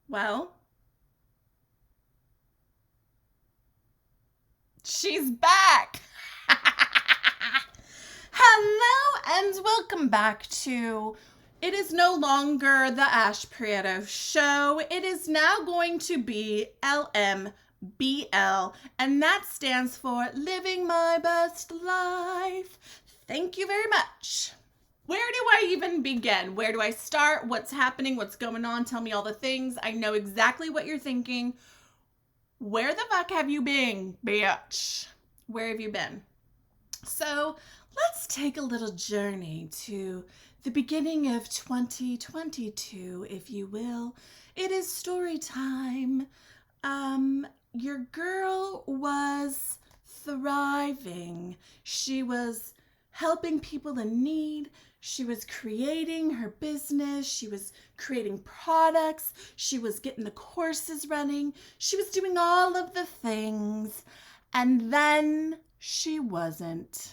Well, she's back. Hello and welcome back to It is no longer the Ash Prieto show. It is now going to be LMBL, and that stands for Living My Best Life. Thank you very much. Where do I even begin? Where do I start? What's happening? What's going on? Tell me all the things. I know exactly what you're thinking. Where the fuck have you been, bitch? Where have you been? So let's take a little journey to the beginning of 2022, if you will. It is story time. Your girl was thriving. She was helping people in need. She was creating her business. She was creating products. She was getting the courses running. She was doing all of the things. And then she wasn't.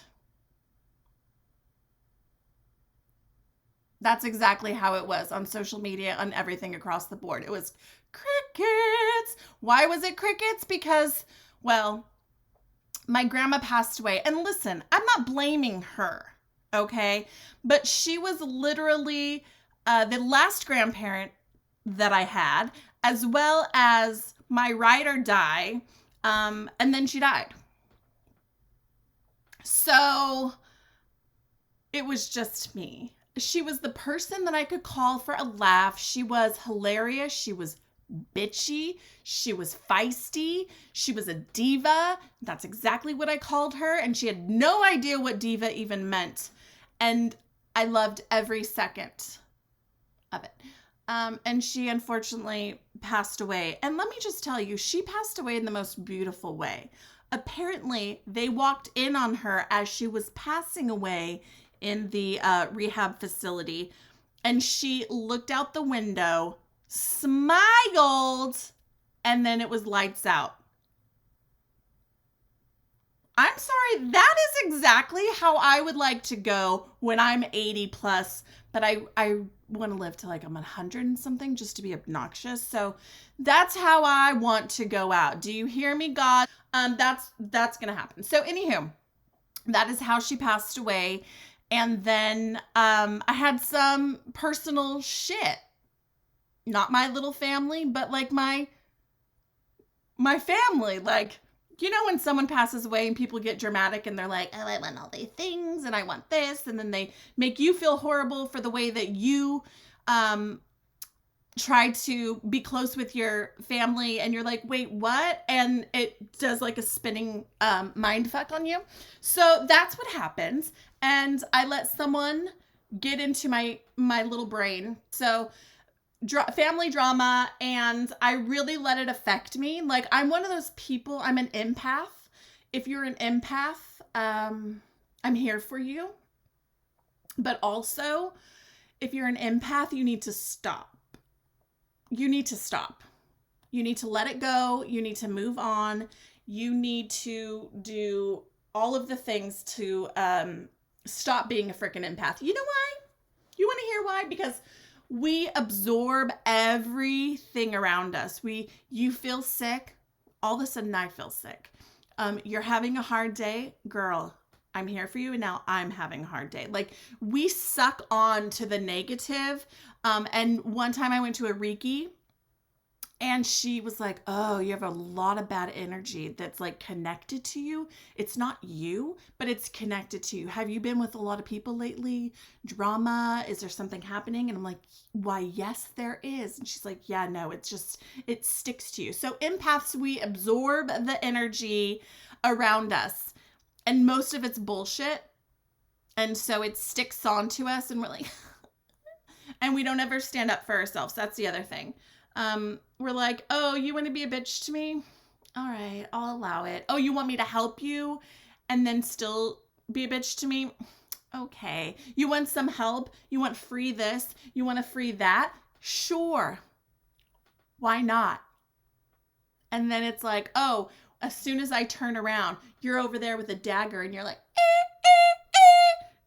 That's exactly how it was on social media, on everything across the board. It was crickets. Why was it crickets? Because, well, my grandma passed away. And listen, I'm not blaming her, okay? But she was literally the last grandparent that I had, as well as my ride or die. And then she died. So it was just me. She was the person that I could call for a laugh. She was hilarious. She was bitchy. She was feisty. She was a diva. That's exactly what I called her. And she had no idea what diva even meant. And I loved every second of it. And she unfortunately passed away. And let me just tell you, she passed away in the most beautiful way. Apparently, they walked in on her as she was passing away in the rehab facility, and she looked out the window, smiled, and then it was lights out. I'm sorry, that is exactly how I would like to go when I'm 80 plus, but I want to live to like I'm 100 and something just to be obnoxious. So that's how I want to go out. Do you hear me, God? That's gonna happen. So anywho, that is how she passed away. And then I had some personal shit. Not my little family, but like my family. Like, you know, when someone passes away and people get dramatic and they're like, oh, I want all these things and I want this. And then they make you feel horrible for the way that you try to be close with your family, and you're like, wait, what? And it does like a spinning mind fuck on you. So that's what happens. And I let someone get into my little brain. So family drama, and I really let it affect me. Like, I'm one of those people, I'm an empath. If you're an empath, I'm here for you. But also, if you're an empath, you need to stop. You need to stop. You need to let it go. You need to move on. You need to do all of the things to stop being a freaking empath. You know why? You want to hear why? Because we absorb everything around us. You feel sick, all of a sudden I feel sick. You're having a hard day, girl, I'm here for you, and now I'm having a hard day. Like, we suck on to the negative. And one time I went to a Reiki, and she was like, oh, you have a lot of bad energy that's like connected to you. It's not you, but it's connected to you. Have you been with a lot of people lately? Drama? Is there something happening? And I'm like, why, yes, there is. And she's like, yeah, no, it's just, it sticks to you. So empaths, we absorb the energy around us, and most of it's bullshit. And so it sticks onto us, and we're like, and we don't ever stand up for ourselves. That's the other thing. We're like, oh, you want to be a bitch to me? All right, I'll allow it. Oh, you want me to help you and then still be a bitch to me? Okay. You want some help? You want free this? You want to free that? Sure. Why not? And then it's like, oh, as soon as I turn around, you're over there with a dagger and you're like,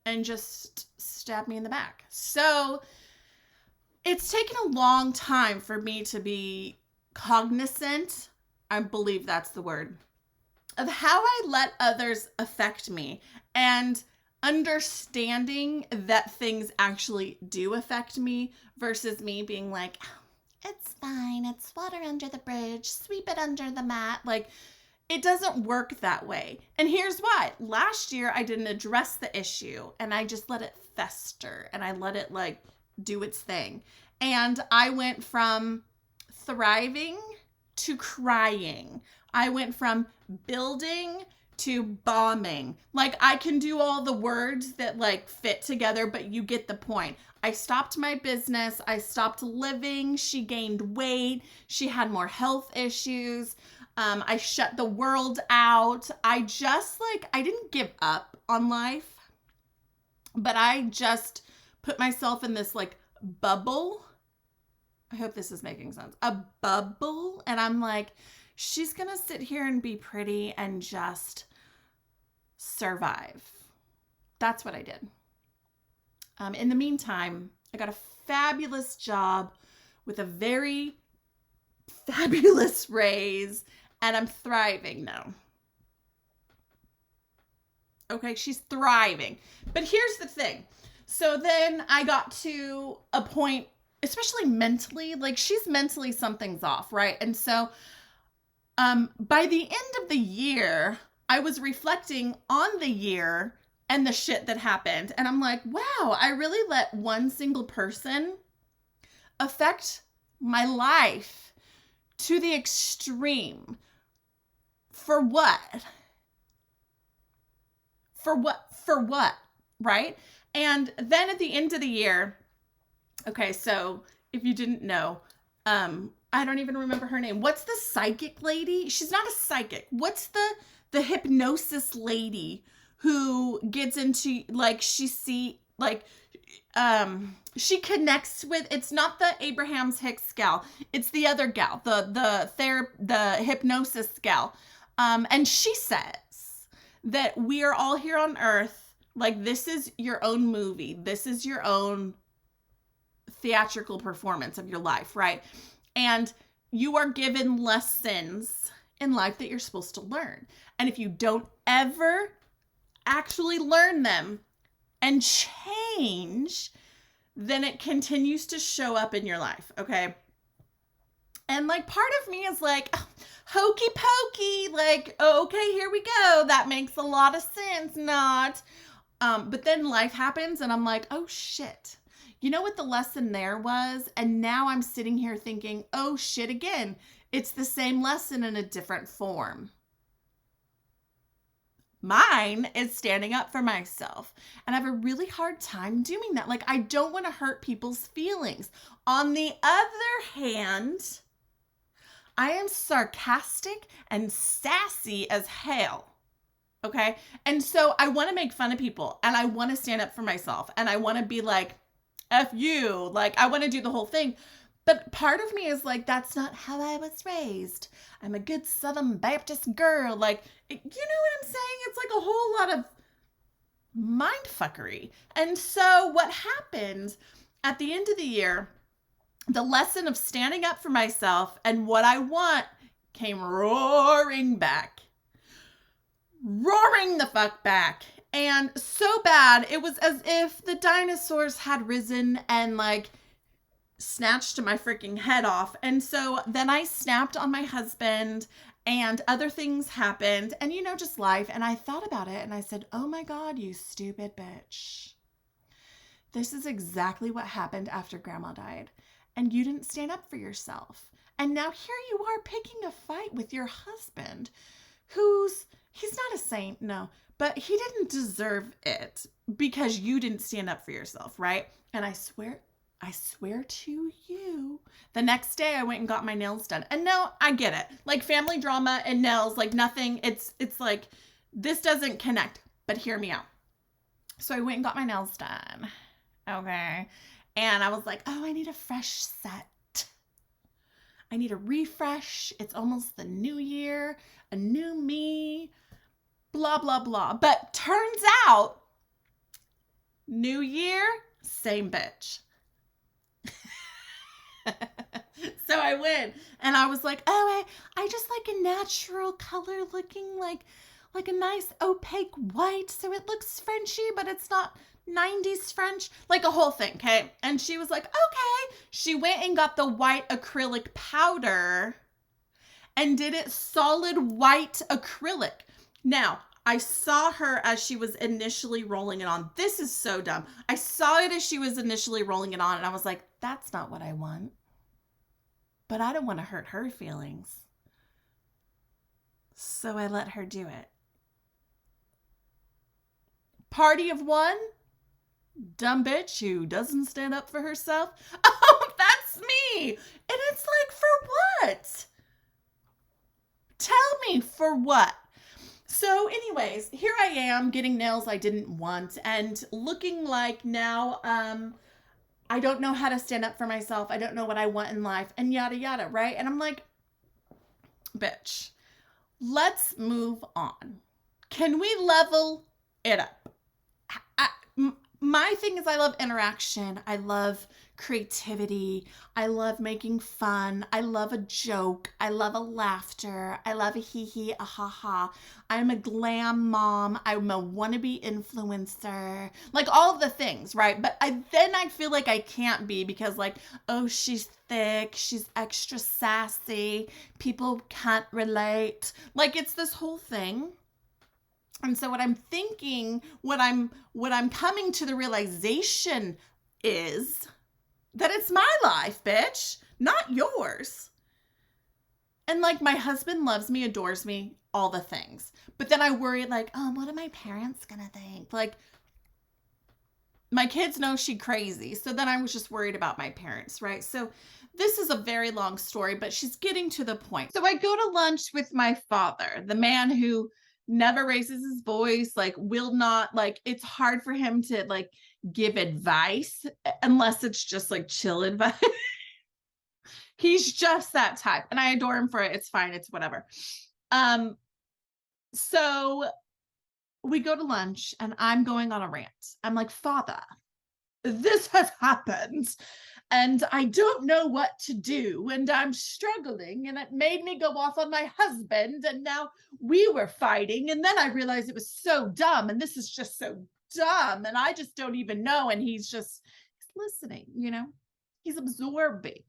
and just stab me in the back. So it's taken a long time for me to be cognizant, I believe that's the word, of how I let others affect me, and understanding that things actually do affect me versus me being like, oh, it's fine, it's water under the bridge, sweep it under the mat. Like, it doesn't work that way. And here's why. Last year, I didn't address the issue, and I just let it fester, and I let it like do its thing. And I went from thriving to crying. I went from building to bombing. Like, I can do all the words that like fit together, but you get the point. I stopped my business. I stopped living. She gained weight. She had more health issues. I shut the world out. I didn't give up on life, but I just put myself in this like bubble. I hope this is making sense. A bubble. And I'm like, she's going to sit here and be pretty and just survive. That's what I did. In the meantime, I got a fabulous job with a very fabulous raise, and I'm thriving now. Okay, she's thriving. But here's the thing. So then I got to a point, especially mentally, like she's mentally something's off, right? And so by the end of the year, I was reflecting on the year and the shit that happened. And I'm like, wow, I really let one single person affect my life to the extreme. For what? For what? Right? And then at the end of the year, okay, so if you didn't know, I don't even remember her name. What's the psychic lady? She's not a psychic. What's the hypnosis lady who gets into like she connects with, it's not the Abrahams Hicks gal. It's the other gal, the hypnosis gal. And she says that we are all here on earth. Like, this is your own movie. This is your own theatrical performance of your life, right? And you are given lessons in life that you're supposed to learn. And if you don't ever actually learn them and change, then it continues to show up in your life, okay? And like part of me is like, oh, hokey pokey, like, okay, here we go. That makes a lot of sense, not. But then life happens and I'm like, oh shit. You know what the lesson there was? And now I'm sitting here thinking, oh shit again. It's the same lesson in a different form. Mine is standing up for myself. And I have a really hard time doing that. Like, I don't want to hurt people's feelings. On the other hand, I am sarcastic and sassy as hell. Okay? And so I want to make fun of people and I want to stand up for myself and I want to be like, F you. Like, I want to do the whole thing. But part of me is like, that's not how I was raised. I'm a good Southern Baptist girl. Like, you know what I'm saying? It's like a whole lot of mind fuckery. And so what happened at the end of the year, the lesson of standing up for myself and what I want came roaring back. Roaring the fuck back. And so bad, it was as if the dinosaurs had risen and like snatched my freaking head off. And so then I snapped on my husband and other things happened and, you know, just life. And I thought about it and I said, oh my God, you stupid bitch. This is exactly what happened after grandma died. And you didn't stand up for yourself. And now here you are picking a fight with your husband he's not a saint, no, but he didn't deserve it because you didn't stand up for yourself, right? And I swear to you, the next day I went and got my nails done. And no, I get it. Like family drama and nails, like nothing, it's like, this doesn't connect, but hear me out. So I went and got my nails done. Okay. And I was like, oh, I need a fresh set. I need a refresh. It's almost the new year, a new me, blah, blah, blah. But turns out, new year, same bitch. So I went and I was like, oh, I just like a natural color looking like a nice opaque white. So it looks Frenchy, but it's not 90s French, like a whole thing. Okay. And she was like, okay. She went and got the white acrylic powder and did it solid white acrylic. Now, I saw her as she was initially rolling it on. This is so dumb. I saw it as she was initially rolling it on, and I was like, that's not what I want. But I don't want to hurt her feelings. So I let her do it. Party of one, dumb bitch who doesn't stand up for herself. Oh, that's me. And it's like, for what? Tell me, for what? So anyways, here I am getting nails I didn't want and looking like now I don't know how to stand up for myself. I don't know what I want in life and yada yada, right? And I'm like, bitch, let's move on. Can we level it up? My thing is I love interaction. I love creativity. I love making fun. I love a joke. I love a laughter. I love a hee hee, a ha ha. I'm a glam mom. I'm a wannabe influencer. Like all of the things, right? But then I feel like I can't be because like, oh, she's thick. She's extra sassy. People can't relate. Like it's this whole thing. And so what I'm thinking, what I'm coming to the realization is that it's my life, bitch, not yours. And like my husband loves me, adores me, all the things. But then I worry like, oh, what are my parents gonna think? Like my kids know she crazy. So then I was just worried about my parents, right? So this is a very long story, but she's getting to the point. So I go to lunch with my father, the man who never raises his voice, like will not, like it's hard for him to like give advice unless it's just like chill advice. He's just that type and I adore him for it. It's fine. It's whatever. So we go to lunch and I'm going on a rant. I'm like, Father, this has happened and I don't know what to do and I'm struggling and it made me go off on my husband and now we were fighting and then I realized it was so dumb and this is just so dumb and I just don't even know and he's listening, he's absorbing,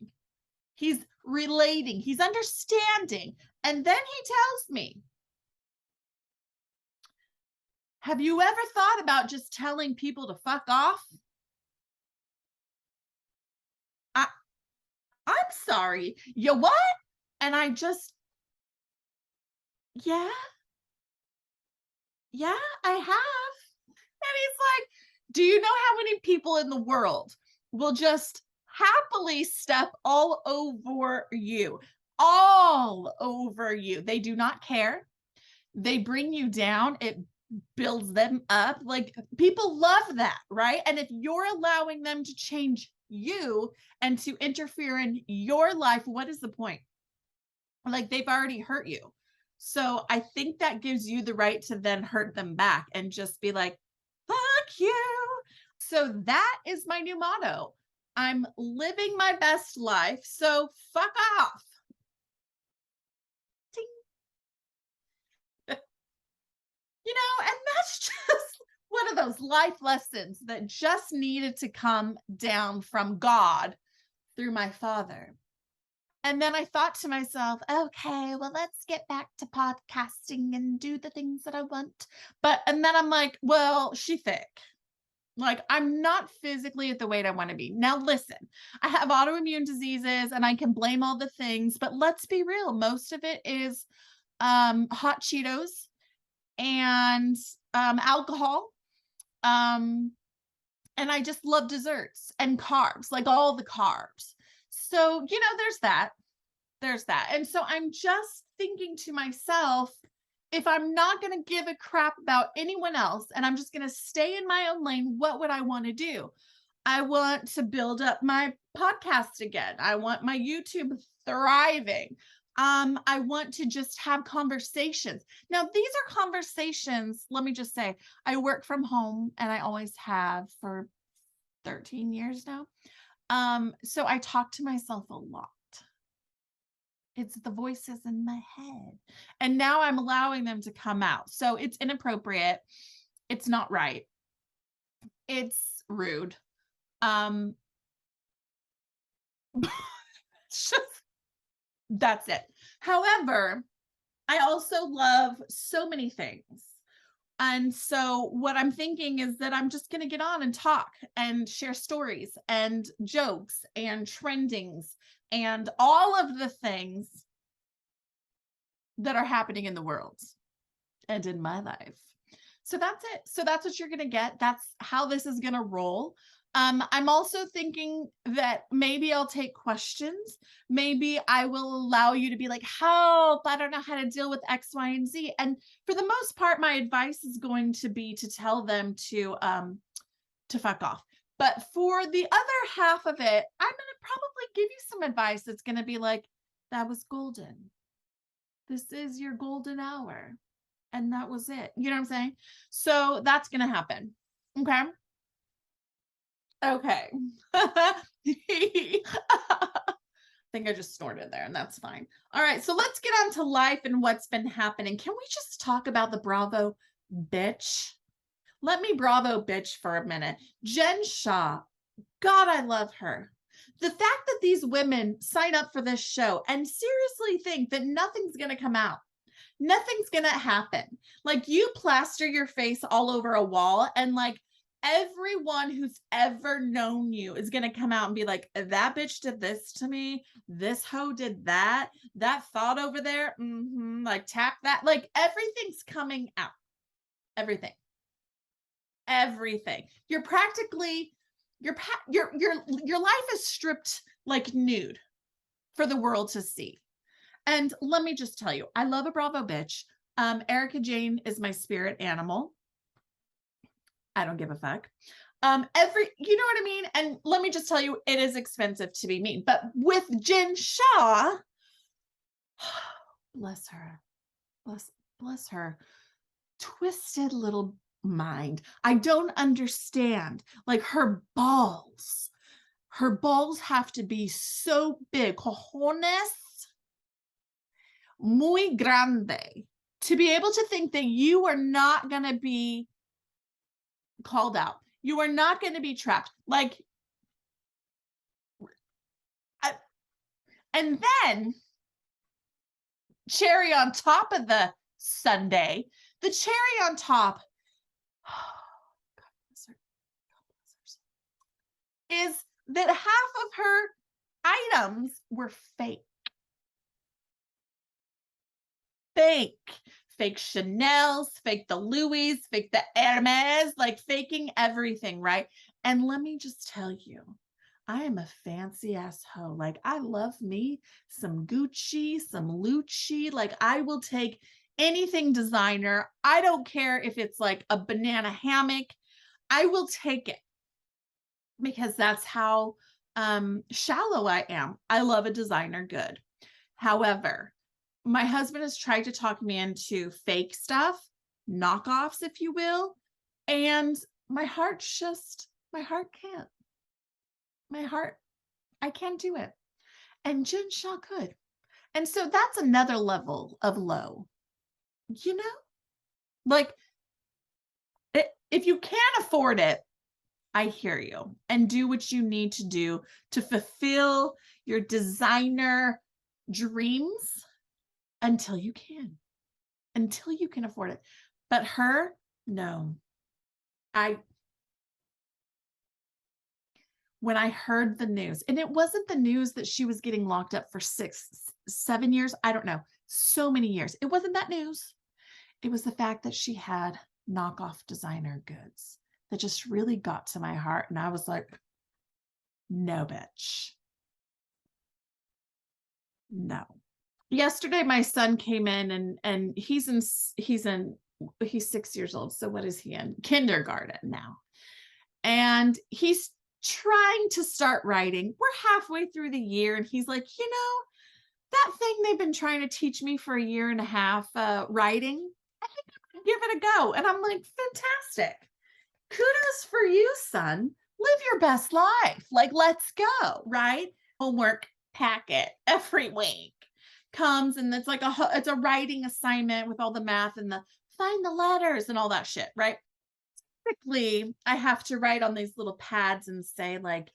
he's relating, he's understanding, and then he tells me, have you ever thought about just telling people to fuck off? I'm sorry. You what? And I just, yeah, yeah, I have. And he's like, do you know how many people in the world will just happily step all over you? All over you. They do not care. They bring you down. It builds them up. Like people love that, right? And if you're allowing them to change you and to interfere in your life, what is the point? Like they've already hurt you. So I think that gives you the right to then hurt them back and just be like, fuck you. So that is my new motto. I'm living my best life. So fuck off. And that's just one of those life lessons that just needed to come down from God through my father. And then I thought to myself, okay, well, let's get back to podcasting and do the things that I want. And then I'm like, well, she thick. Like, I'm not physically at the weight I want to be. Now, listen, I have autoimmune diseases and I can blame all the things, but let's be real. Most of it is hot Cheetos and alcohol. And I just love desserts and carbs, like all the carbs. So, there's that. And so I'm just thinking to myself, if I'm not going to give a crap about anyone else and I'm just going to stay in my own lane, what would I want to do? I want to build up my podcast again. I want my YouTube thriving. I want to just have conversations. Now, these are conversations. Let me just say, I work from home and I always have for 13 years now. So I talk to myself a lot. It's the voices in my head. And now I'm allowing them to come out. So it's inappropriate. It's not right. It's rude. Um, it's just, that's it. However, I also love so many things. And so what I'm thinking is that I'm just going to get on and talk and share stories and jokes and trendings and all of the things that are happening in the world and in my life. So that's it. So that's what you're going to get. That's how this is going to roll. I'm also thinking that maybe I'll take questions. Maybe I will allow you to be like, help, I don't know how to deal with X, Y, and Z. And for the most part, my advice is going to be to tell them to fuck off. But for the other half of it, I'm going to probably give you some advice that's going to be like, that was golden. This is your golden hour. And that was it. You know what I'm saying? So that's going to happen. Okay. Okay. I think I just snorted there, and that's fine. All right. So let's get on to life and what's been happening. Can we just talk about the Bravo bitch? Let me Bravo bitch for a minute. Jen Shah. God, I love her. The fact that these women sign up for this show and seriously think that nothing's going to come out. Nothing's going to happen. Like, you plaster your face all over a wall, and like everyone who's ever known you is going to come out and be like, that bitch did this to me. This hoe did that. That thought over there. Like, tap that. Like, everything's coming out. Everything. Everything. You're practically, your life is stripped like nude for the world to see. And let me just tell you, I love a Bravo bitch. Erica Jane is my spirit animal. I don't give a fuck. You know what I mean? And let me just tell you, it is expensive to be mean. But with Jen Shah, bless her, bless her, twisted little mind. I don't understand. Like, her balls have to be so big, cojones muy grande, to be able to think that you are not going to be called out. You are not going to be trapped. Like, and then cherry on top of the sundae, the cherry on top, is that half of her items were fake. Fake Chanel's, fake the Louis, fake the Hermes, like faking everything, right? And let me just tell you, I am a fancy ass hoe. Like, I love me some Gucci, some Lucci. Like, I will take anything designer. I don't care if it's like a banana hammock. I will take it because that's how shallow I am. I love a designer good. However, my husband has tried to talk me into fake stuff, knockoffs, if you will. And my heart can't. I can't do it. And Jen Shah could. And so that's another level of low, you know? Like, if you can't afford it, I hear you, and do what you need to do to fulfill your designer dreams until you can afford it. But her, no. When I heard the news, and it wasn't the news that she was getting locked up for 7 years, I don't know, so many years. It wasn't that news. It was the fact that she had knockoff designer goods that just really got to my heart. And I was like, no, bitch. No. Yesterday, my son came in, and he's 6 years old. So what is he in? Kindergarten now. And he's trying to start writing. We're halfway through the year, and he's like, that thing they've been trying to teach me for a year and a half, writing, I think I'm gonna give it a go. And I'm like, fantastic. Kudos for you, son. live your best life. Like, let's go, right? Homework packet every week comes, and it's like it's a writing assignment with all the math and the find the letters and all that shit, right? Typically, I have to write on these little pads and say, like,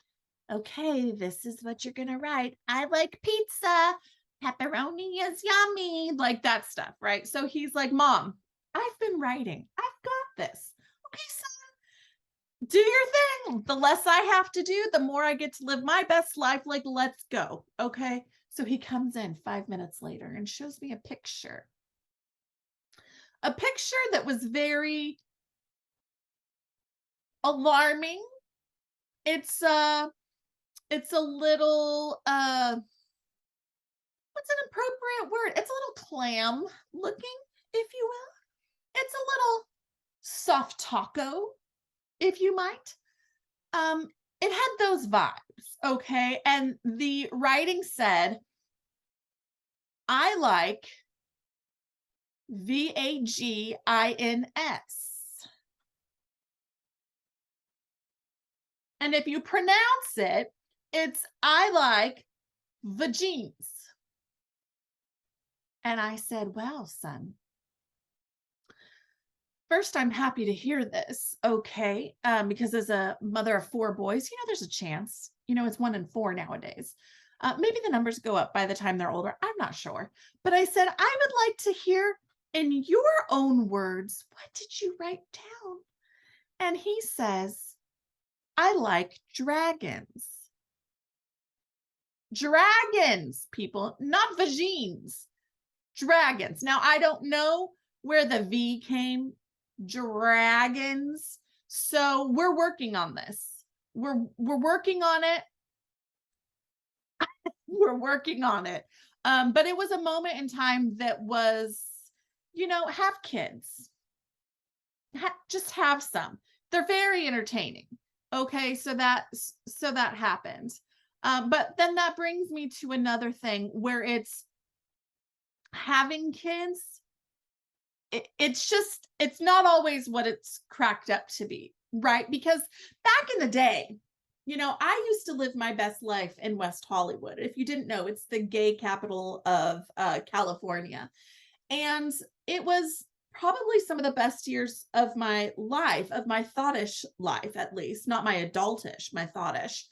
okay, this is what you're gonna write. I like pizza. Pepperoni is yummy, like that stuff, right? So he's like, Mom, I've been writing. I've got this. Okay, son, do your thing. The less I have to do, the more I get to live my best life. Like, let's go. Okay. So he comes in 5 minutes later and shows me a picture that was very alarming. It's a little what's an appropriate word? It's a little clam looking, if you will. It's a little soft taco, if you might. Um, it had those vibes, okay? And the writing said, I like VAGINS. And if you pronounce it, it's I like vagines. And I said, well, son, first, I'm happy to hear this. Okay. Because as a mother of 4 boys, there's a chance, it's 1 in 4 nowadays. Maybe the numbers go up by the time they're older. I'm not sure. But I said, I would like to hear in your own words, what did you write down? And he says, I like dragons. Dragons, people, not vagines. Dragons. Now, I don't know where the V came. Dragons. So we're working on this. We're working on it. We're working on it. But it was a moment in time that was, have kids. Just have some. They're very entertaining. Okay, so that happened. But then that brings me to another thing where it's having kids. It's not always what it's cracked up to be, right? Because back in the day, I used to live my best life in West Hollywood. If you didn't know, it's the gay capital of California. And it was probably some of the best years of my life, of my thoughtish life, at least, not my adultish, my thoughtish.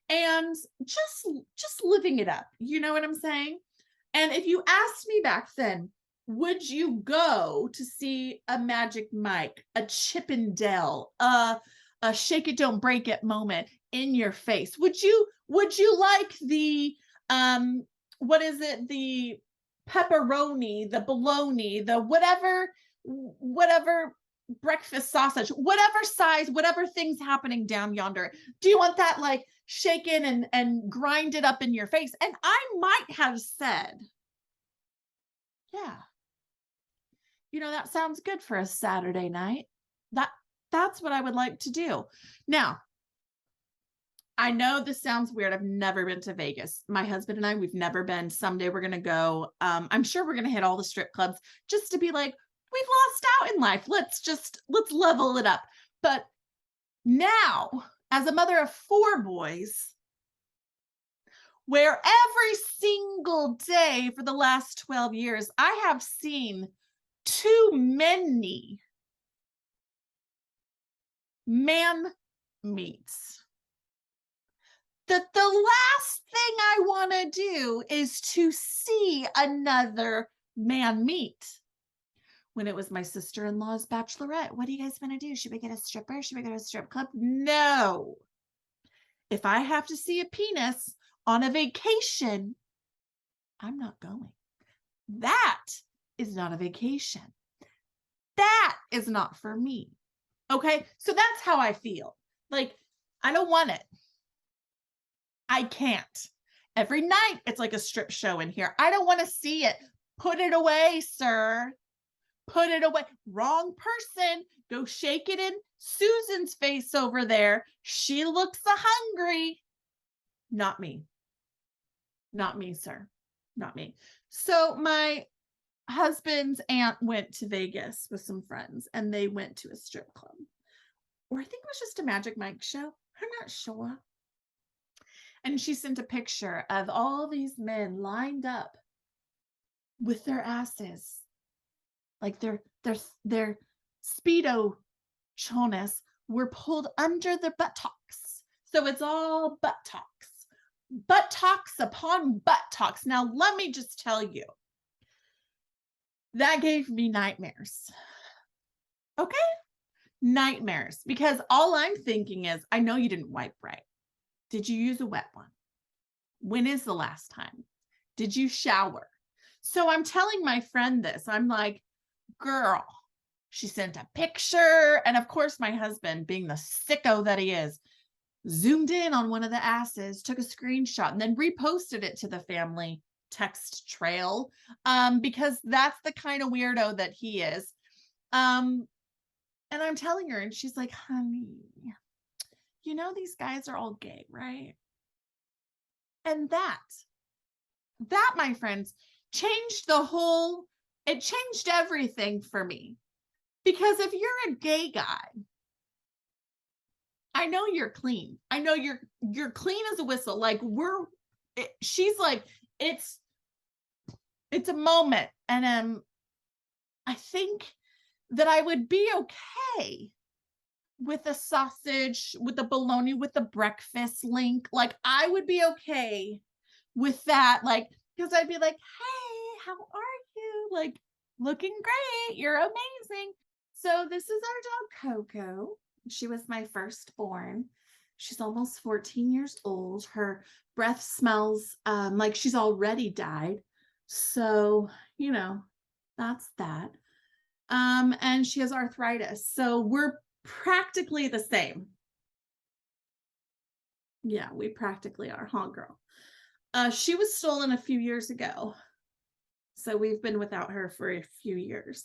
And just living it up. You know what I'm saying? And if you asked me back then, would you go to see a Magic Mike, a Chippendale, a Shake It Don't Break It moment in your face? Would you like the what is it, the pepperoni, the bologna, the whatever breakfast sausage, whatever size, whatever thing's happening down yonder? Do you want that like shaken and grinded up in your face? And I might have said, yeah, that sounds good for a Saturday night. That's what I would like to do. Now, I know this sounds weird. I've never been to Vegas. My husband and I, we've never been. Someday we're going to go. I'm sure we're going to hit all the strip clubs just to be like, we've lost out in life. Let's level it up. But now, as a mother of 4 boys, where every single day for the last 12 years, I have seen too many man meets, that the last thing I want to do is to see another man meet. When it was my sister-in-law's bachelorette, what do you guys want to do? Should we get a stripper? Should we go to a strip club? No. If I have to see a penis on a vacation, I'm not going. That is not a vacation. That is not for me. Okay, so that's how I feel. Like, I don't want it. I can't. Every night, it's like a strip show in here. I don't want to see it. Put it away, sir. Put it away. Wrong person. Go shake it in Susan's face over there. She looks hungry. Not me. Not me, sir. Not me. So my husband's aunt went to Vegas with some friends, and they went to a strip club, or I think it was just a Magic Mike show. I'm not sure. And she sent a picture of all these men lined up with their asses, like their speedo chonas were pulled under their buttocks. So it's all buttocks, buttocks upon buttocks. Now, let me just tell you, that gave me nightmares. Okay? Nightmares. Because all I'm thinking is, I know you didn't wipe right. Did you use a wet one? When is the last time? Did you shower? So I'm telling my friend this. I'm like, girl, she sent a picture. And of course, my husband, being the sicko that he is, zoomed in on one of the asses, took a screenshot, and then reposted it to the family text trail, because that's the kind of weirdo that he is. And I'm telling her, and she's like, honey, you know, these guys are all gay, right? And that, my friends, changed it changed everything for me. Because if you're a gay guy, I know you're clean. I know you're clean as a whistle. Like she's like, it's a moment. And I think that I would be okay with a sausage, with the bologna, with the breakfast link. Like I would be okay with that. Like, because I'd be like, hey, how are you? Like, looking great. You're amazing. So this is our dog, Coco. She was my firstborn. She's almost 14 years old. Her breath smells like she's already died. So, you know, that's that. And she has arthritis. So we're practically the same. Yeah, we practically are, huh, girl? She was stolen a few years ago. So we've been without her for a few years.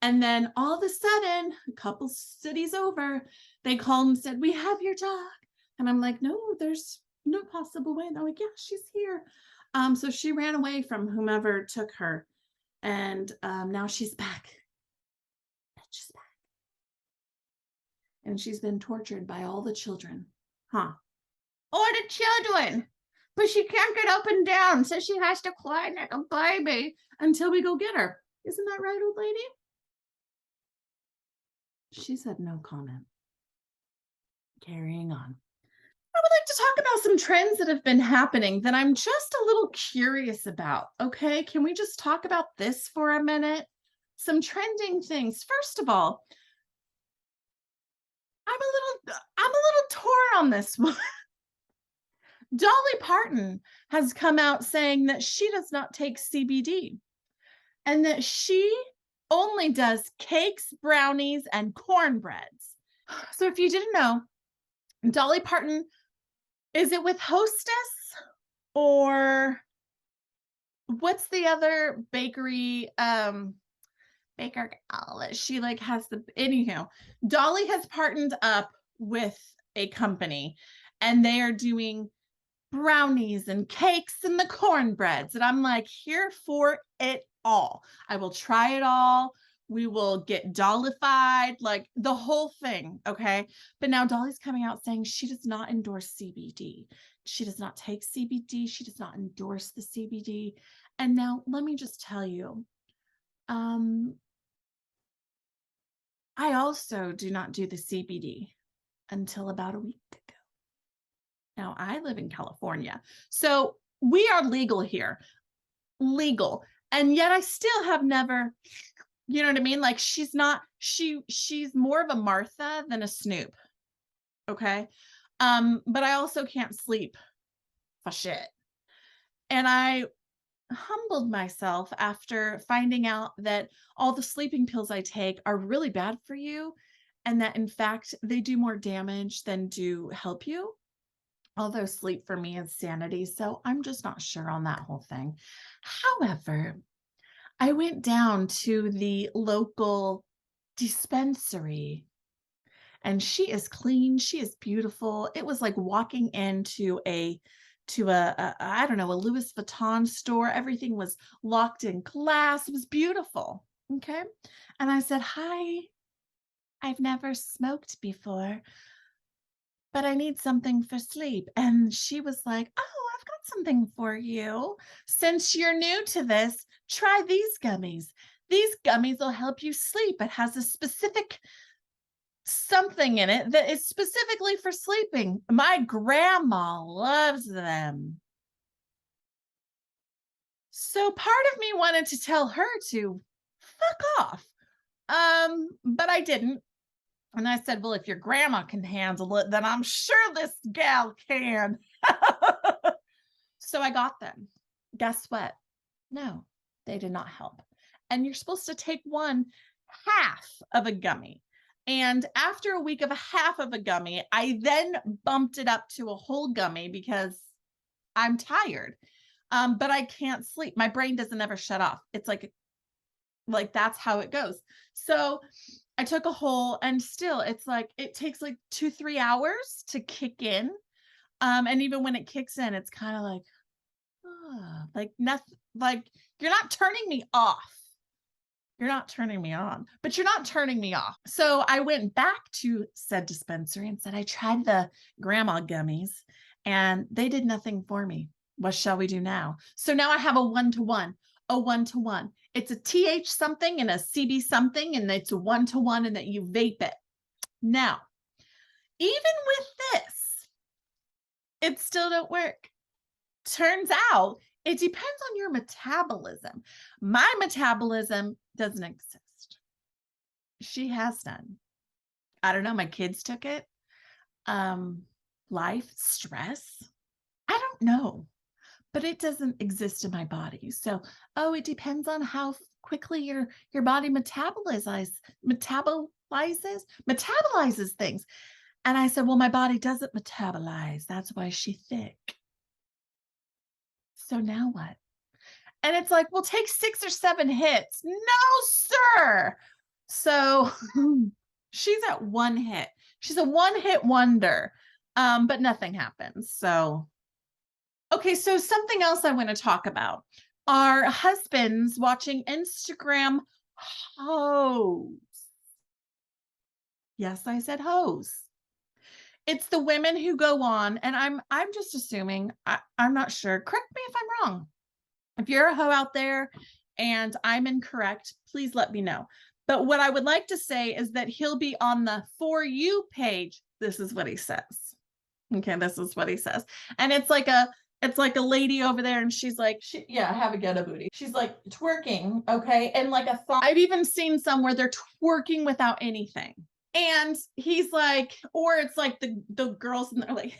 And then all of a sudden, a couple cities over, they called and said, we have your dog. And I'm like, no, there's no possible way. And they're like, yeah, she's here. So she ran away from whomever took her. And now she's back. She's back. And she's been tortured by all the children. Huh? All the children. But she can't get up and down, so she has to cry like a baby until we go get her. Isn't that right, old lady? She said no comment. Carrying on. I would like to talk about some trends that have been happening that I'm just a little curious about. Okay, can we just talk about this for a minute? Some trending things. First of all, I'm a little torn on this one. Dolly Parton has come out saying that she does not take CBD and that she only does cakes, brownies, and cornbreads. So if you didn't know, Dolly Parton, is it with Hostess or what's the other bakery baker she like has the anyhow, Dolly has partnered up with a company and they are doing brownies and cakes and the cornbreads. And I'm like, here for it all. I will try it all. We will get Dollified, like the whole thing. Okay. But now Dolly's coming out saying she does not endorse CBD. She does not take CBD. She does not endorse the CBD. And now let me just tell you, I also do not do the CBD until about a week ago. Now, I live in California, so we are legal here, legal. And yet I still have never, you know what I mean? Like she's more of a Martha than a Snoop. Okay. But I also can't sleep for shit. And I humbled myself after finding out that all the sleeping pills I take are really bad for you. And that in fact, they do more damage than do help you. Although sleep for me is sanity. So I'm just not sure on that whole thing. However, I went down to the local dispensary and she is clean. She is beautiful. It was like walking into a I don't know, a Louis Vuitton store. Everything was locked in glass. It was beautiful. Okay. And I said, hi, I've never smoked before. but I need something for sleep. And she was like, oh, I've got something for you. Since you're new to this, try these gummies. These gummies will help you sleep. It has a specific something in it that is specifically for sleeping. My grandma loves them. So part of me wanted to tell her to fuck off. But I didn't. And I said, well, if your grandma can handle it, then I'm sure this gal can. So I got them. Guess what? No, they did not help. And you're supposed to take one half of a gummy. And after a week of a half of a gummy, I then bumped it up to a whole gummy because I'm tired. But I can't sleep. My brain doesn't ever shut off. It's like that's how it goes. So I took a whole, and still it's like it takes like 2-3 hours to kick in. And even when it kicks in, it's kind of like nothing, like you're not turning me off. You're not turning me on, but you're not turning me off. So I went back to said dispensary and said, I tried the grandma gummies and they did nothing for me. What shall we do now? So now I have a 1-to-1, a 1-to-1. It's a TH something and a CB something, and it's a 1-to-1, and that you vape it. Now, even with this, it still don't work. Turns out it depends on your metabolism. My metabolism doesn't exist. She has none. I don't know. My kids took it. Life, stress. I don't know, but it doesn't exist in my body. So, it depends on how quickly your body metabolizes things. And I said, well, my body doesn't metabolize. That's why she's thick. So now what? And it's like, well, take 6 or 7 hits. No, sir. So she's at 1 hit. She's a 1-hit wonder. But nothing happens. So, okay. So something else I want to talk about are husbands watching Instagram hoes. Yes, I said hoes. It's the women who go on, and I'm just assuming, I'm not sure. Correct me if I'm wrong. If you're a hoe out there and I'm incorrect, please let me know. But what I would like to say is that he'll be on the For You page. This is what he says. Okay, this is what he says. And it's like a lady over there, and she's like, yeah, have a ghetto booty. She's like twerking, okay, and like a thong. I've even seen some where they're twerking without anything. And he's like, or it's like the girls, and they're like,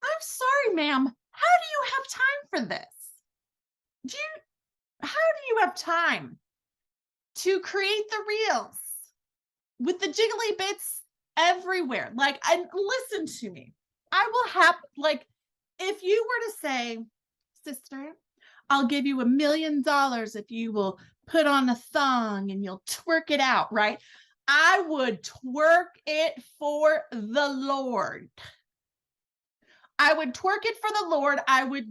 I'm sorry, ma'am. How do you have time for this? How do you have time to create the reels with the jiggly bits everywhere? Like, and listen to me. I will have, like, if you were to say, sister, I'll give you $1 million if you will put on a thong and you'll twerk it out, right? I would twerk it for the Lord. I would twerk it for the Lord. I would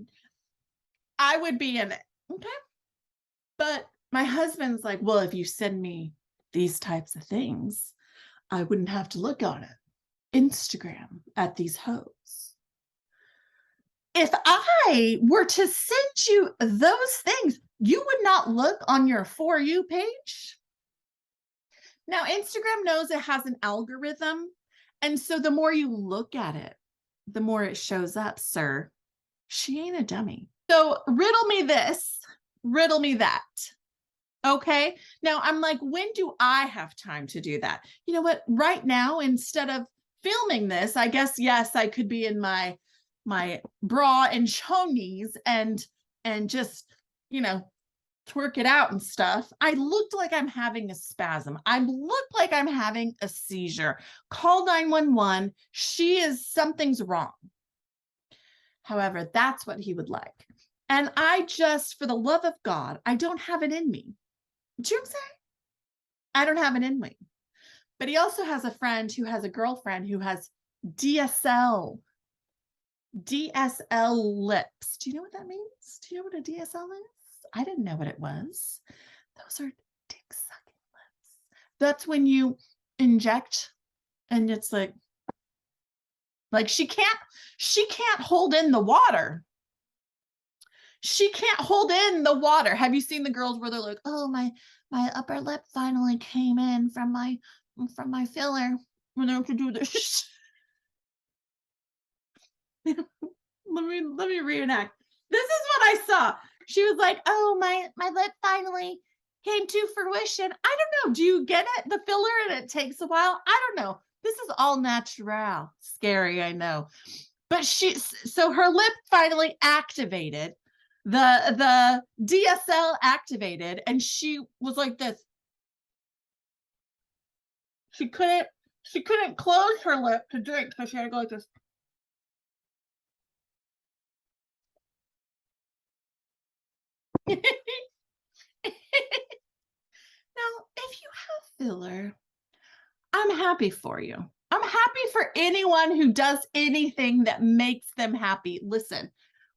be in it. Okay. But my husband's like, well, if you send me these types of things, I wouldn't have to look on it. Instagram at these hoes. If I were to send you those things, you would not look on your For You page. Now, Instagram knows it has an algorithm. And so the more you look at it, the more it shows up, sir. She ain't a dummy. So riddle me this, riddle me that. Okay. Now I'm like, when do I have time to do that? You know what? Right now, instead of filming this, I guess, yes, I could be in my bra and chonies and just, twerk it out and stuff. I looked like I'm having a spasm. I look like I'm having a seizure. Call 911. Something's wrong. However, that's what he would like. And I just, for the love of God, I don't have it in me. Do you know what I'm saying? I don't have it in me. But he also has a friend who has a girlfriend who has DSL lips. Do you know what that means? Do you know what a DSL is? I didn't know what it was. Those are dick sucking lips. That's when you inject and it's like she can't hold in the water. She can't hold in the water. Have you seen the girls where they're like, "Oh, my upper lip finally came in from my filler when I have to do this." Let me reenact. This is what I saw. She was like, "Oh, my lip finally came to fruition." I don't know. Do you get it? The filler and it takes a while. I don't know. This is all natural. Scary, I know. But so her lip finally activated. The DSL activated, and she was like this. She couldn't close her lip to drink, so she had to go like this. Now, if you have filler, I'm happy for you. I'm happy for anyone who does anything that makes them happy. Listen,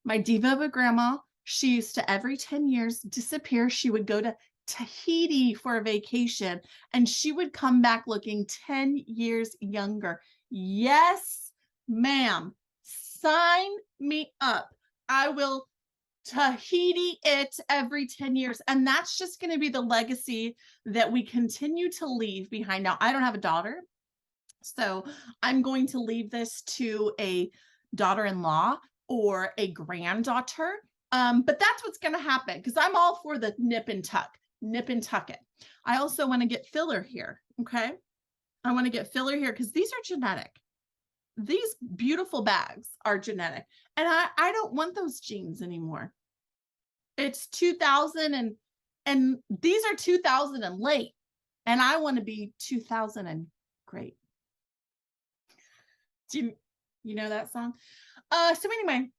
my diva grandma, she used to every 10 years disappear. She would go to Tahiti for a vacation and she would come back looking 10 years younger. Yes, ma'am. Sign me up. I will Tahiti it every 10 years. And that's just going to be the legacy that we continue to leave behind. Now, I don't have a daughter, so I'm going to leave this to a daughter-in-law or a granddaughter. But that's what's going to happen because I'm all for the nip and tuck it. I also want to get filler here. Okay. I want to get filler here because these are genetic. These beautiful bags are genetic. And I don't want those genes anymore. It's 2000 and these are 2000 and late. And I want to be 2000 and great. Do you know that song? So anyway,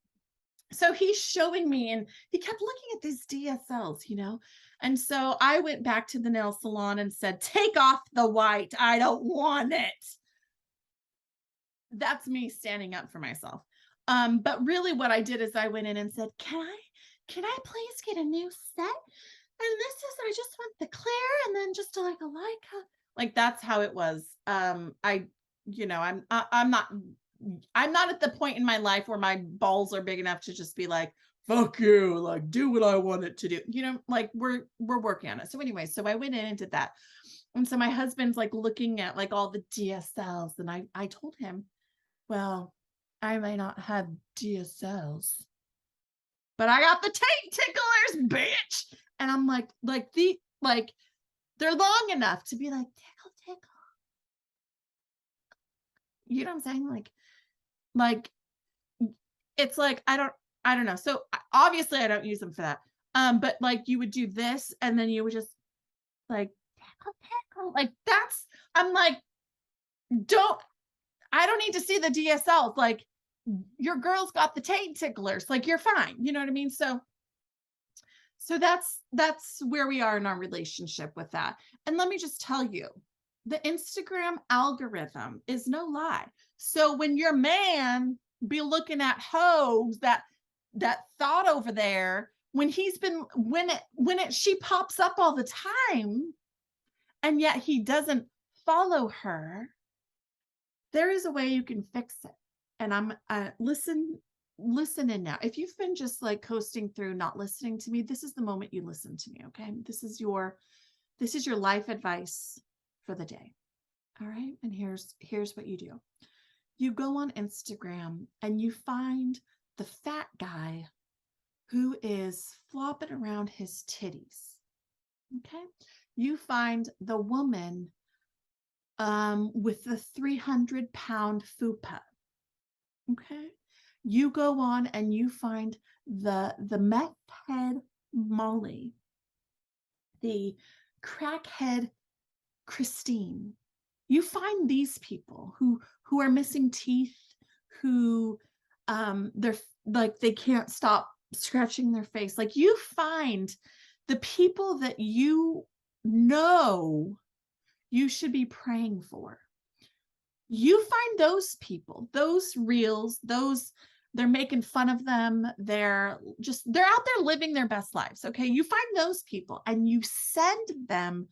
so he's showing me and he kept looking at these DSLs, And so I went back to the nail salon and said, "Take off the white. I don't want it." That's me standing up for myself. But really what I did is I went in and said, can I please get a new set? And this is, I just want the clear and then just like a like that's how it was. I'm not at the point in my life where my balls are big enough to just be like, fuck you, like do what I want it to do. Like we're working on it. So anyway, so I went in and did that. And so my husband's like looking at like all the DSLs and I told him, well, I may not have DSLs, but I got the taint ticklers, bitch. And I'm like they're long enough to be like tickle. You know what I'm saying? Like it's like I don't know. So obviously I don't use them for that. But like you would do this and then you would just like tickle. Like that's I'm like, I don't need to see the DSLs. Like your girl's got the taint ticklers. Like you're fine. You know what I mean? So that's where we are in our relationship with that. And let me just tell you, the Instagram algorithm is no lie. So when your man be looking at hoes that thought over there, when she pops up all the time, and yet he doesn't follow her, there is a way you can fix it. And I'm listen in now. If you've been just like coasting through, not listening to me, this is the moment you listen to me. Okay. This is your life advice for the day. All right. And here's what you do. You go on Instagram and you find the fat guy who is flopping around his titties. Okay. You find the woman with the 300-pound fupa. Okay. You go on and you find the meth head Molly, the crackhead Christine. You find these people who are missing teeth, who they're like they can't stop scratching their face. Like you find the people that you should be praying for. You find those people, those reels, they're making fun of them. They're out there living their best lives. Okay. You find those people and you send them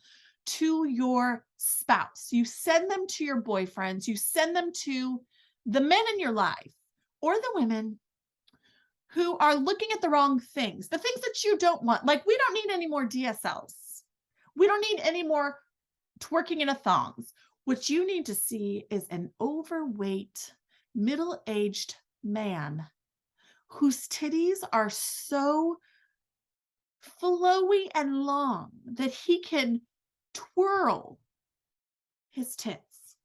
to your spouse. You send them to your boyfriends. You send them to the men in your life or the women who are looking at the wrong things, the things that you don't want. Like, we don't need any more DSLs. We don't need any more twerking in a thongs. What you need to see is an overweight, middle-aged man whose titties are so flowy and long that he can twirl his tits.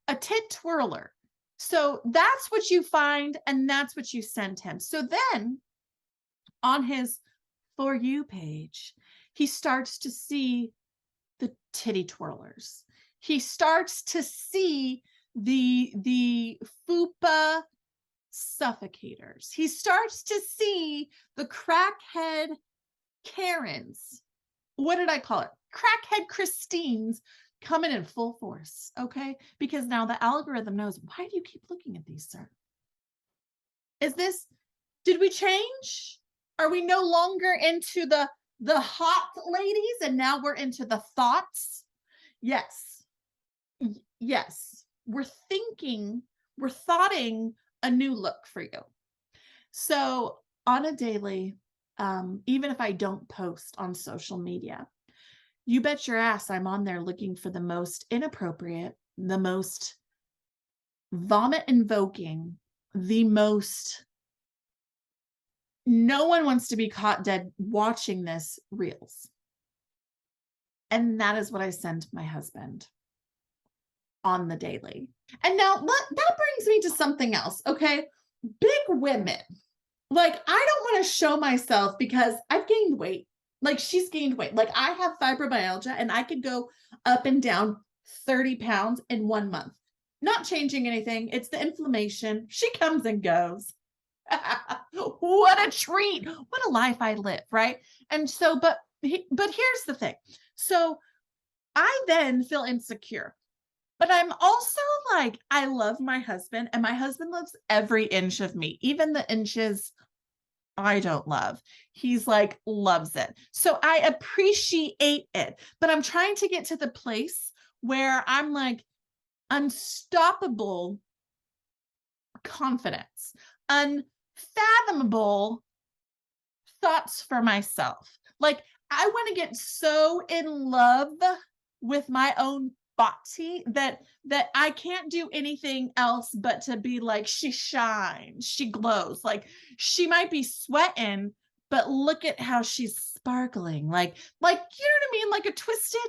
A tit twirler. So that's what you find, and that's what you send him. So then on his For You page, he starts to see the titty twirlers. He starts to see the fupa suffocators. He starts to see the crackhead Karens. What did I call it? Crackhead Christines coming in full force, okay? Because now the algorithm knows, why do you keep looking at these, sir? Did we change? Are we no longer into the hot ladies and now we're into the thoughts? Yes. Yes. We're thoughting a new look for you. So on a daily, even if I don't post on social media, you bet your ass I'm on there looking for the most inappropriate, the most vomit invoking, the most no one wants to be caught dead watching this reels. And that is what I send my husband on the daily. And now that brings me to something else, okay? Big women. Like, I don't want to show myself because I've gained weight. Like, she's gained weight. Like, I have fibromyalgia and I could go up and down 30 pounds in 1 month. Not changing anything. It's the inflammation. She comes and goes. What a treat. What a life I live, right? And so, but here's the thing. So I then feel insecure. But I'm also like, I love my husband, and my husband loves every inch of me, even the inches I don't love. He's like, loves it. So I appreciate it. But I'm trying to get to the place where I'm like, unstoppable confidence, unfathomable thoughts for myself. Like, I want to get so in love with my own body that I can't do anything else but to be like, she shines, she glows. Like, she might be sweating, but look at how she's sparkling. Like, you know what I mean? Like a twisted,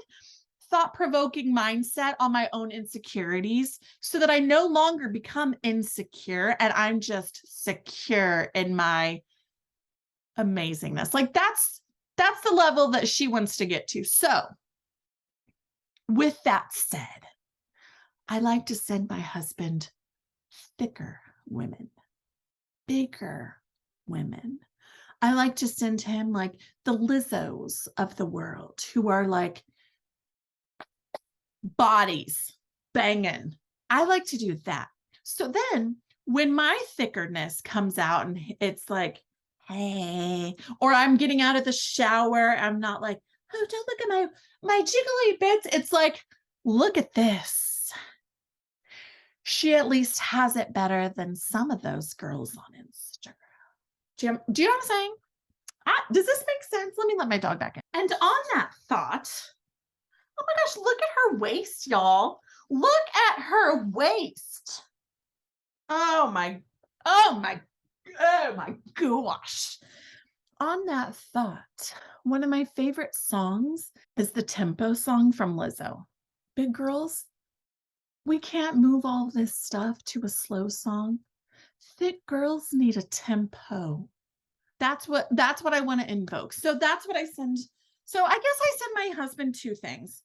thought-provoking mindset on my own insecurities so that I no longer become insecure and I'm just secure in my amazingness. Like, that's the level that she wants to get to. So with that said, I like to send my husband thicker women, bigger women. I like to send him like the Lizzos of the world who are like bodies banging. I like to do that. So then when my thickerness comes out and it's like, hey, or I'm getting out of the shower, I'm not like, oh, don't look at my jiggly bits. It's like, look at this. She at least has it better than some of those girls on Instagram. Do you know what I'm saying? Does this make sense? Let me let my dog back in. And on that thought, oh my gosh, look at her waist, y'all. Look at her waist. Oh my gosh. On that thought, one of my favorite songs is the tempo song from Lizzo. Big girls, we can't move all this stuff to a slow song. Thick girls need a tempo. That's what I want to invoke. So that's what I send. So I guess I send my husband two things.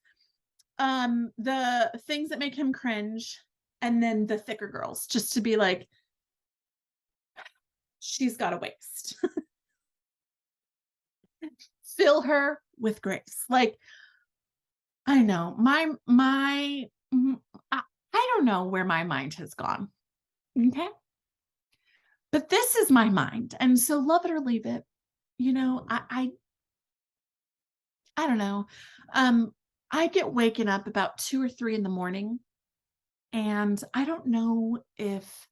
The things that make him cringe, and then the thicker girls, just to be like, she's got a waist. Fill her with grace. Like, I know I don't know where my mind has gone. Okay. But this is my mind. And so love it or leave it. You know, I don't know. I get waken up about 2 or 3 in the morning. And I don't know if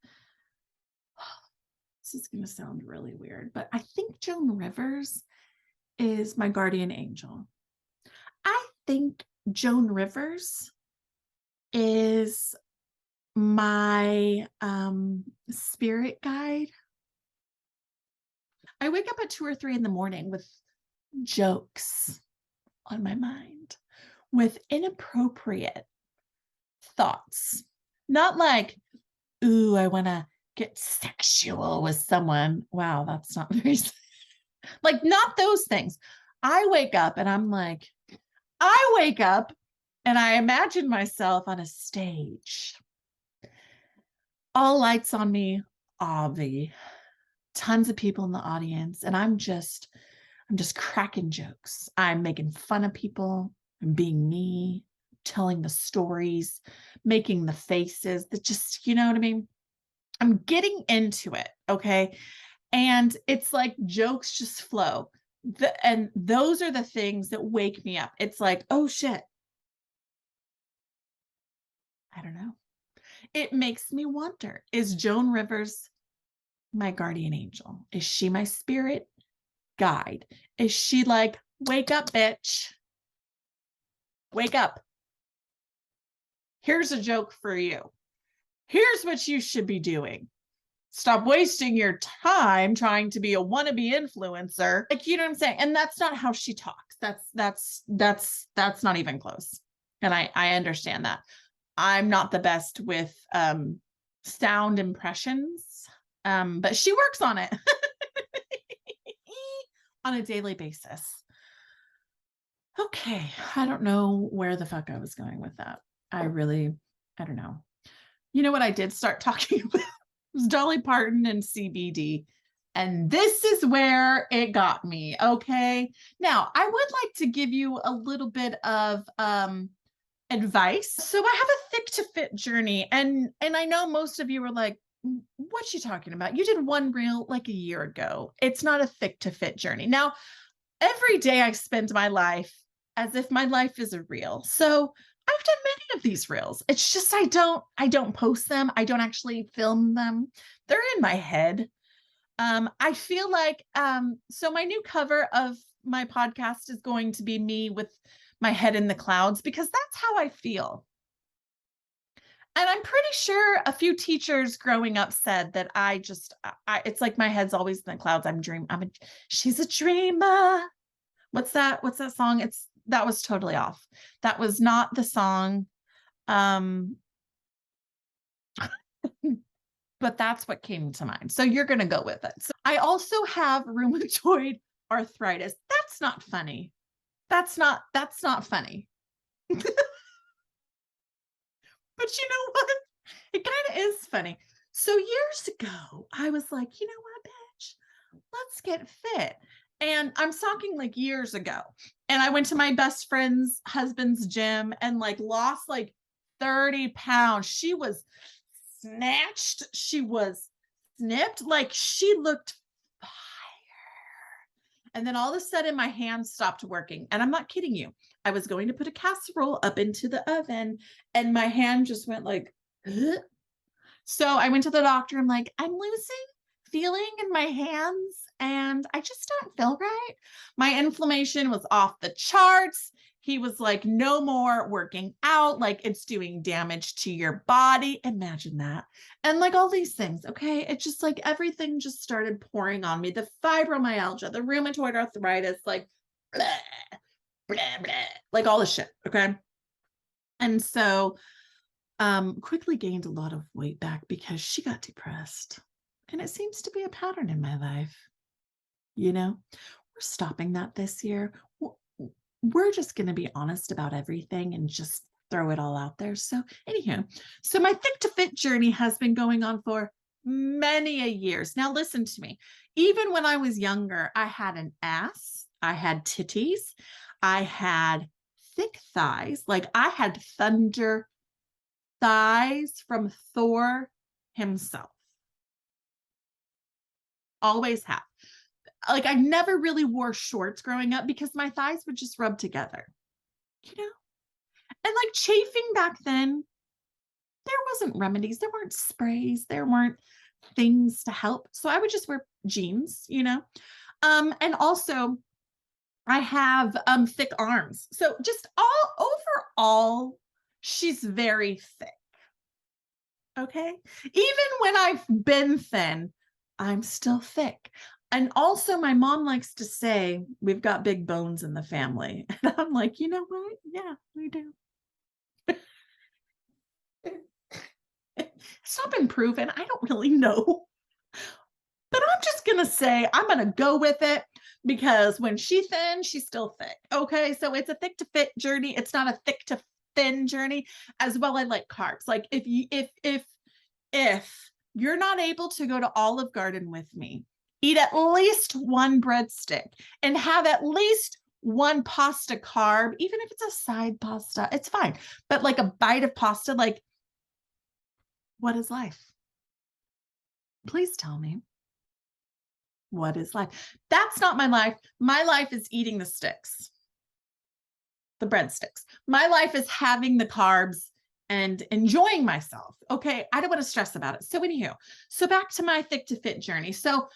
this is going to sound really weird, but I think Joan Rivers is my guardian angel. I think Joan Rivers is my spirit guide. I wake up at 2 or 3 in the morning with jokes on my mind, with inappropriate thoughts. Not like, ooh, I want to get sexual with someone. Wow, that's not very, like, not those things. I wake up and I'm like, I wake up and I imagine myself on a stage, all lights on me, obvi, tons of people in the audience, and I'm just cracking jokes. I'm making fun of people. I'm being me, telling the stories, making the faces that just, you know what I mean? I'm getting into it. Okay. And it's like jokes just flow. And those are the things that wake me up. It's like, oh shit. I don't know. It makes me wonder, is Joan Rivers my guardian angel? Is she my spirit guide? Is she like, wake up, bitch? Wake up. Here's a joke for you. Here's what you should be doing. Stop wasting your time trying to be a wannabe influencer. Like, you know what I'm saying? And that's not how she talks. That's not even close. And I understand that. I'm not the best with sound impressions, but she works on it on a daily basis. Okay, I don't know where the fuck I was going with that. I don't know. You know what I did start talking about? It was Dolly Parton and CBD. And this is where it got me. Okay. Now, I would like to give you a little bit of advice. So I have a thick to fit journey. And I know most of you were like, what's she talking about? You did one reel like a year ago. It's not a thick to fit journey. Now, every day I spend my life as if my life is a reel. So I've done many of these reels. It's just I don't post them. I don't actually film them. They're in my head. I feel like so my new cover of my podcast is going to be me with my head in the clouds because that's how I feel. And I'm pretty sure a few teachers growing up said that it's like my head's always in the clouds. She's a dreamer. What's that song? That was totally off. That was not the song. But that's what came to mind. So you're going to go with it. So I also have rheumatoid arthritis. That's not funny. That's not funny. But you know what? It kind of is funny. So years ago, I was like, you know what, bitch? Let's get fit. And I'm talking like years ago. And I went to my best friend's husband's gym and like lost like 30 pounds. She was snatched. She was snipped. Like she looked fire. And then all of a sudden my hands stopped working. And I'm not kidding you. I was going to put a casserole up into the oven and my hand just went like, ugh. So I went to the doctor. I'm like, I'm losing feeling in my hands and I just don't feel right. My inflammation was off the charts. He was like, no more working out. Like it's doing damage to your body. Imagine that. And like all these things. Okay. It just like everything just started pouring on me. The fibromyalgia, the rheumatoid arthritis, like blah, blah, blah, like all the shit. Okay. And so quickly gained a lot of weight back because she got depressed. And it seems to be a pattern in my life. You know, we're stopping that this year. We're just going to be honest about everything and just throw it all out there. So, anyhow, so my thick to fit journey has been going on for many a years. Now, listen to me. Even when I was younger, I had an ass, I had titties, I had thick thighs. Like I had thunder thighs from Thor himself. Always have. Like I never really wore shorts growing up because my thighs would just rub together. You know? And like chafing back then, there wasn't remedies, there weren't sprays, there weren't things to help. So I would just wear jeans, you know. And also I have thick arms. So just all overall, she's very thick. Okay. Even when I've been thin, I'm still thick. And also, my mom likes to say, we've got big bones in the family. And I'm like, you know what? Yeah, we do. It's not been proven. I don't really know. But I'm just going to say, I'm going to go with it because when she's thin, she's still thick. Okay. So it's a thick to fit journey. It's not a thick to thin journey. As well, I like carbs. Like if you're not able to go to Olive Garden with me, eat at least one breadstick and have at least one pasta carb, even if it's a side pasta, it's fine. But like a bite of pasta, like, what is life? Please tell me. What is life? That's not my life. My life is eating the sticks, the breadsticks. My life is having the carbs and enjoying myself. Okay. I don't want to stress about it. So, anywho, so back to my thick to fit journey. So,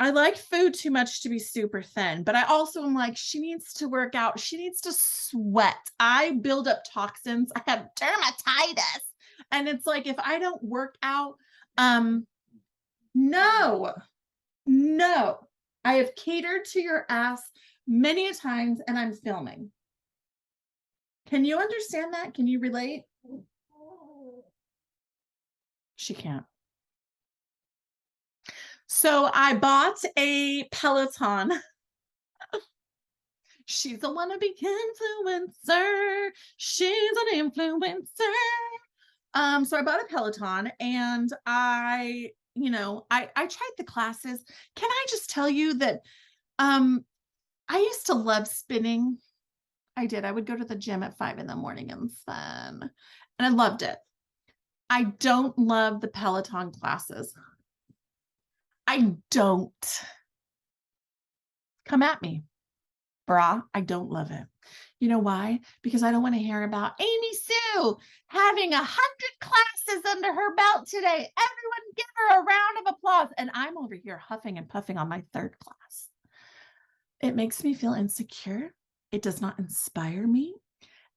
I like food too much to be super thin, but I also am like, she needs to work out. She needs to sweat. I build up toxins. I have dermatitis. And it's like, if I don't work out, no, no, I have catered to your ass many a times and I'm filming. Can you understand that? Can you relate? She can't. So I bought a Peloton. She's a wannabe influencer. She's an influencer. So I bought a Peloton and I tried the classes. Can I just tell you that I used to love spinning. I did. I would go to the gym at 5 a.m. and spin. And I loved it. I don't love the Peloton classes. I don't. Come at me, brah. I don't love it. You know why? Because I don't want to hear about Amy Sue having 100 classes under her belt today. Everyone give her a round of applause. And I'm over here huffing and puffing on my 3rd class. It makes me feel insecure. It does not inspire me.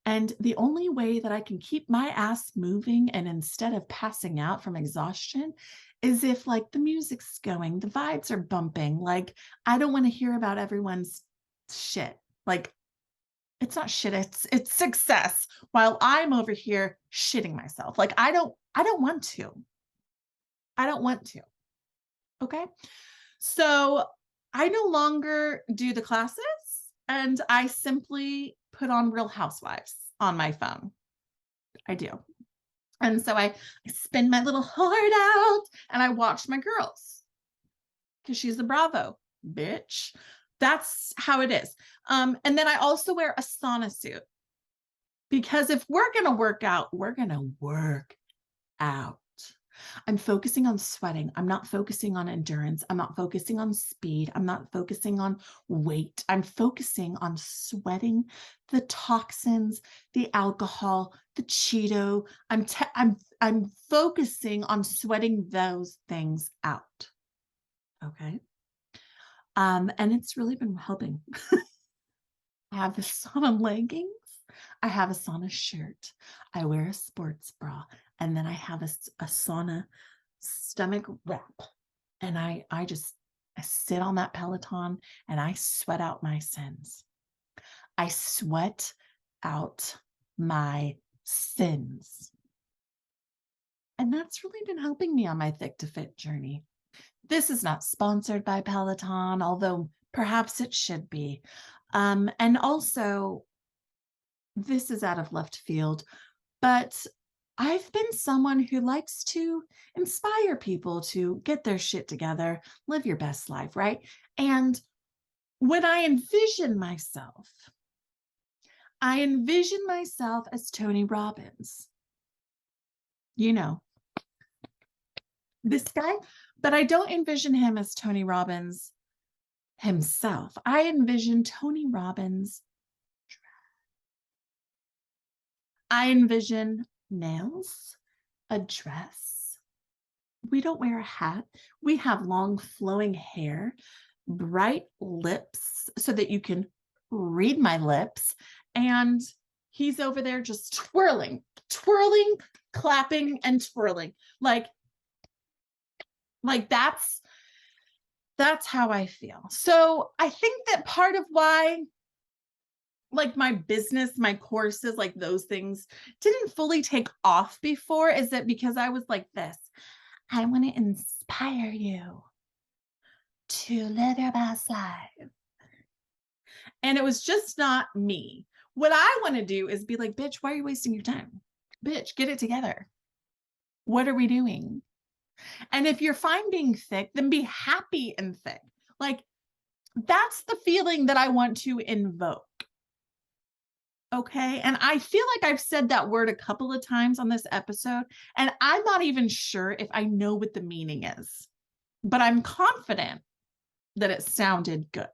And the only way that I can keep my ass moving and instead of passing out from exhaustion is if like the music's going, the vibes are bumping. Like I don't want to hear about everyone's shit. Like it's not shit, it's success while I'm over here shitting myself. Like I don't want to. I don't want to. Okay? So I no longer do the classes and I simply put on Real Housewives on my phone. I do. And so I spin my little heart out and I watch my girls because she's a Bravo bitch. That's how it is. And then I also wear a sauna suit because if we're going to work out, we're going to work out. I'm focusing on sweating. I'm not focusing on endurance. I'm not focusing on speed. I'm not focusing on weight. I'm focusing on sweating the toxins, the alcohol, the Cheeto. I'm focusing on sweating those things out. Okay. And it's really been helping. I have a sauna leggings. I have a sauna shirt. I wear a sports bra. And then I have a sauna stomach wrap. And I sit on that Peloton and I sweat out my sins. I sweat out my sins. And that's really been helping me on my thick to fit journey. This is not sponsored by Peloton, although perhaps it should be. And also, this is out of left field, but I've been someone who likes to inspire people to get their shit together, live your best life, right? And when I envision myself as Tony Robbins. You know, this guy, but I don't envision him as Tony Robbins himself. I envision Tony Robbins I envision nails, a dress. We don't wear a hat. We have long flowing hair, bright lips so that you can read my lips. And he's over there just twirling, twirling, clapping, and twirling. Like that's how I feel. So I think that part of why like my business, my courses, like those things didn't fully take off before is that because I was like this. I want to inspire you to live your best life. And it was just not me. What I want to do is be like, bitch, why are you wasting your time? Bitch, get it together. What are we doing? And if you're fine being thick, then be happy and thick. Like, that's the feeling that I want to invoke. Okay. And I feel like I've said that word a couple of times on this episode, and I'm not even sure if I know what the meaning is, but I'm confident that it sounded good.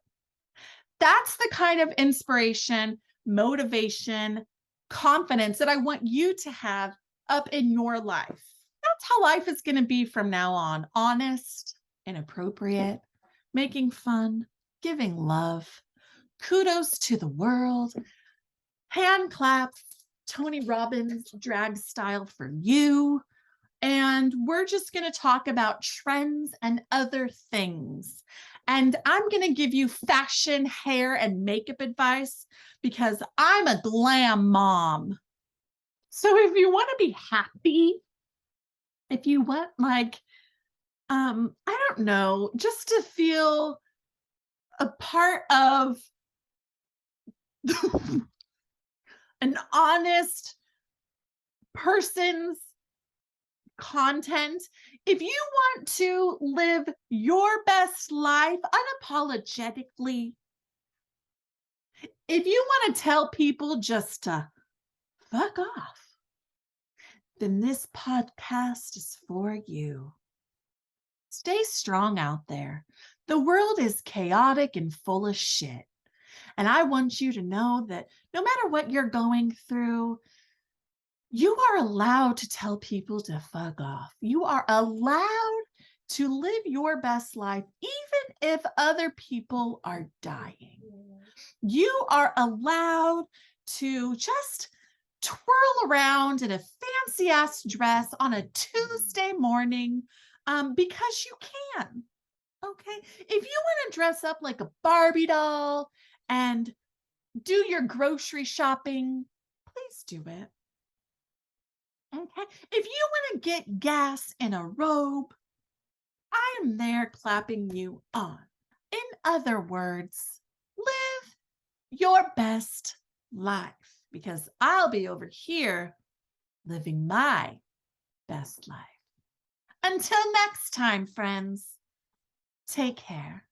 That's the kind of inspiration, motivation, confidence that I want you to have up in your life. That's how life is going to be from now on. Honest, inappropriate, making fun, giving love, kudos to the world, hand claps, Tony Robbins drag style for you. And we're just going to talk about trends and other things. And I'm going to give you fashion, hair, and makeup advice because I'm a glam mom. So if you want to be happy, if you want I don't know, just to feel a part of an honest person's content, if you want to live your best life unapologetically, if you want to tell people just to fuck off, then this podcast is for you. Stay strong out there. The world is chaotic and full of shit. And I want you to know that no matter what you're going through, you are allowed to tell people to fuck off. You are allowed to live your best life, even if other people are dying. You are allowed to just twirl around in a fancy ass dress on a Tuesday morning because you can. Okay. If you want to dress up like a Barbie doll and do your grocery shopping, please do it. Okay. If you want to get gas in a robe, I am there clapping you on. In other words, live your best life because I'll be over here living my best life. Until next time, friends, take care.